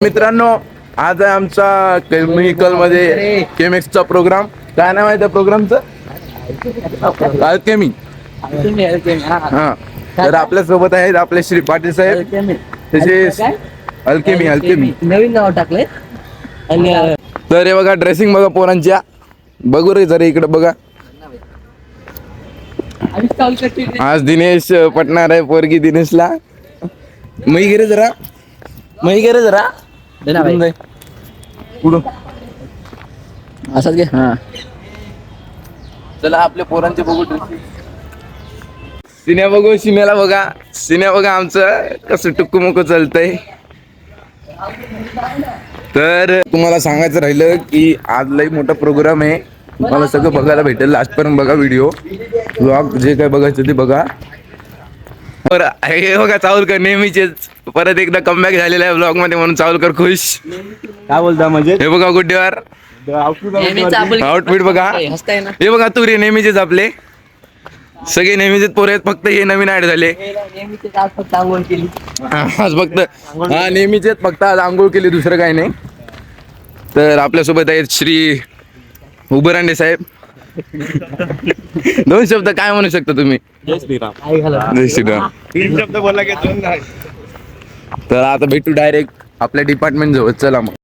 मित्रांनो, आज आहे आमचा केमिकल मध्ये केमिक्सचा प्रोग्राम. काय नाव आहे त्या प्रोग्रामचं? अल्केमी. हा, तर आपल्या सोबत आहेत आपले श्री पाटील साहेब. त्याचे अल्केमी अल्केमी नवीन नाव टाकलंय. तर हे बघा, ड्रेसिंग बघा पोरांच्या. बघू रे जरा इकडे बघा. आज दिनेश पटणार आहे पोरगी दिनेशला. मै गे रे जरा, मै गे रे जरा. कुठून असंच घे. हा, चला आपल्या पोरांचे बघू ड्रेसिंग. सिन्या बघू, सिन्याला बघा. सिन्या बघा आमचं कसं टुक्कू मुक्कू चालतंय. तर तुम्हाला सांगायचं राहिलं की आज लई मोठा प्रोग्राम आहे. मला सगळं बघायला भेटेल. लास्ट पर्यंत बघा व्हिडिओ ब्लॉग, जे काय बघायचं ते बघा. बरं, हे बघा चावलकर नेहमीचेच परत एकदा कमबॅक झालेला आहे ब्लॉग मध्ये, म्हणून चावलकर खुश. काय बोलता म्हणजे हे बघा गुड्डेवार आउटफिट बघा. हे बघा तू रे, नेहमीचेच आपले सगळे नेहमीचेच पोरे आहेत, फक्त हे नवीन ऍड झाले आज फक्त. हा, नेहमीचेच फक्त आज आंघोळ केली, दुसरं काही नाही. तर आपल्यासोबत आहेत श्री उबरांडे साहेब. दोन शब्द काय म्हणू शकता तुम्ही? जय श्रीराम. जय श्रीराम. 3 शब्द बोलला की 2 नाही. तर आता भेटू डायरेक्ट आपल्या डिपार्टमेंट जवळ. चला मग.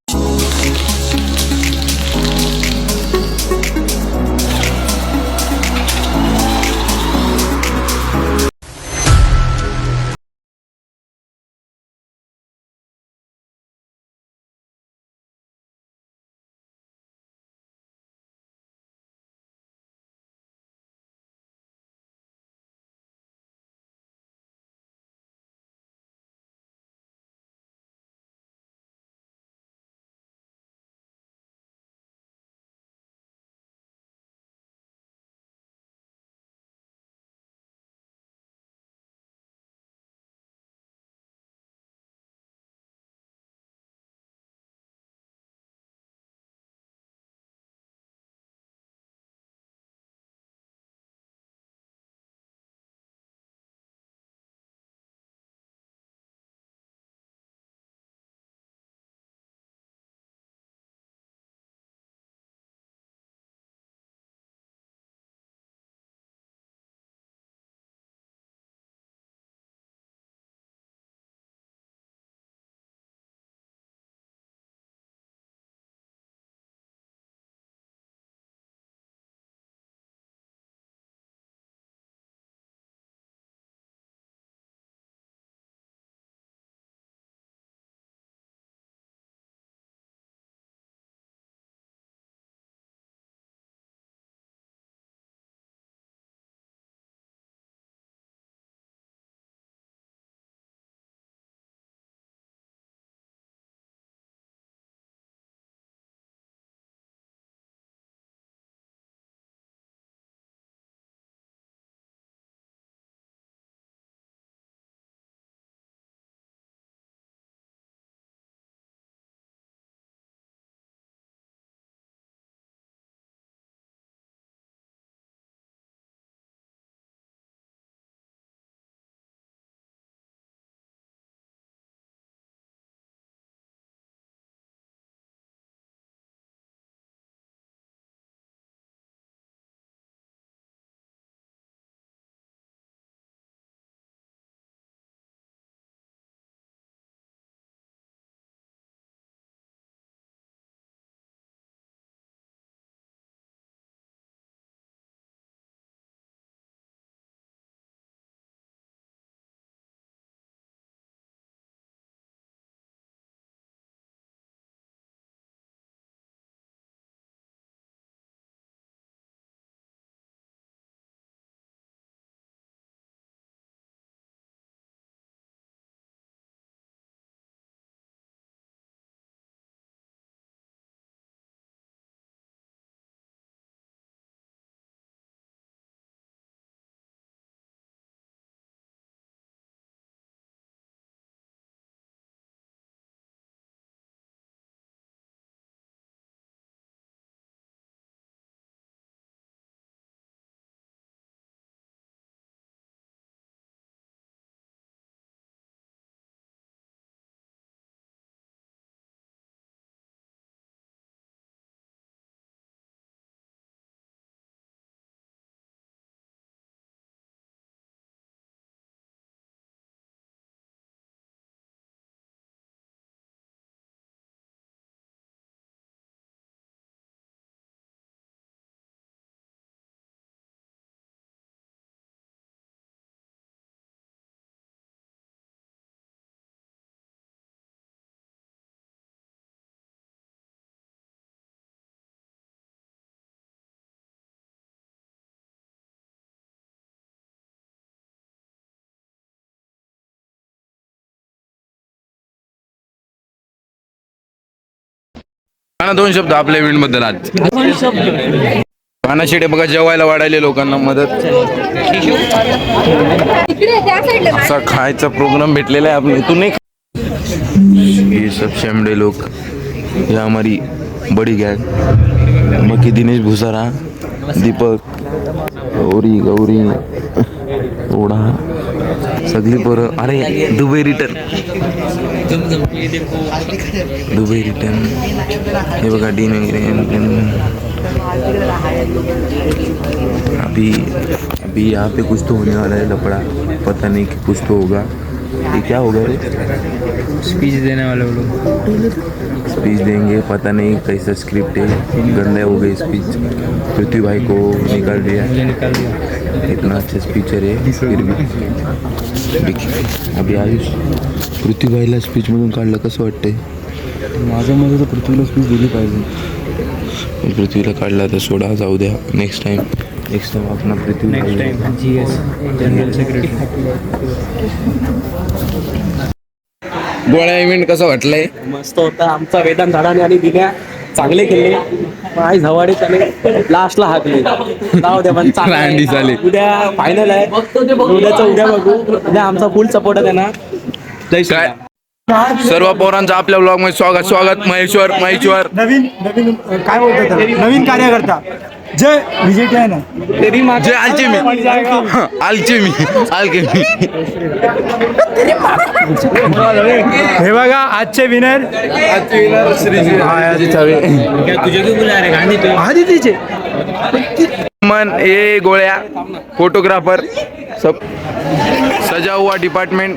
काना 2 शब्द आपल्या इव्हेंट बद्दल आज. काना शेटे बघा जेवायला वाढायले लोकांना मदत. असा खायचा प्रोग्राम भेटलेला आहे आपण. तू नाही ये सब शेमडे लोग, ये हमारी बड़ी गैंग. बाकी दिनेश भुसारा, दीपक, गौरी गौरी ओढा सगळी पोरं. अरे दुबई रिटर्न हे बघा डीन वगैरे. अभी यहाँ पे कुछ तो होने वाला है लफड़ा, पता नहीं कि कुछ तो होगा. ये क्या होगा रे? स्पीच देने वाले वो लोग. स्पीच देंगे, पता नहीं कैसा स्क्रिप्ट है. गंदा हो गई स्पीच. पृथ्वी भाई को निकाल दिया. इतना अच्छा स्पीचर है फिर भी. अभी आयुष पृथ्वी भाईला स्पीच मधून काढलं कसं वाटतंय? माझ्या मध्ये तर पृथ्वीला स्पीच दिली पाहिजे. पृथ्वीला काढला तर सोडा, जाऊ द्या. नेक्स्ट टाइम आपण पृथ्वी GS जनरल सेक्रेटरी. गोळ्या इव्हेंट कसं वाटलंय? मस्त होता. आमचा वेदांत झाडाने आणि दिल्या चांगले केले. आई झवाडे त्याने लास्टला हाकले. जाऊ द्या पण चांगलं आहे. रांडी झाली. उद्या फायनल आहे. उद्या बघू. उद्या आमचा फुल सपोर्ट आहे त्यांना. जय श्री काय राम. सर्व पोरांचं आपल्या ब्लॉग मध्ये स्वागत. महेश्वर नवीन काय बोलतात त्याला? नवीन कार्यकर्ता जय विजय आहे ना. जे आलचे मी हे बघा आजचे विनर आदितीचे मन ए गोळ्या फोटोग्राफर सब सजा हुआ डिपार्टमेंट.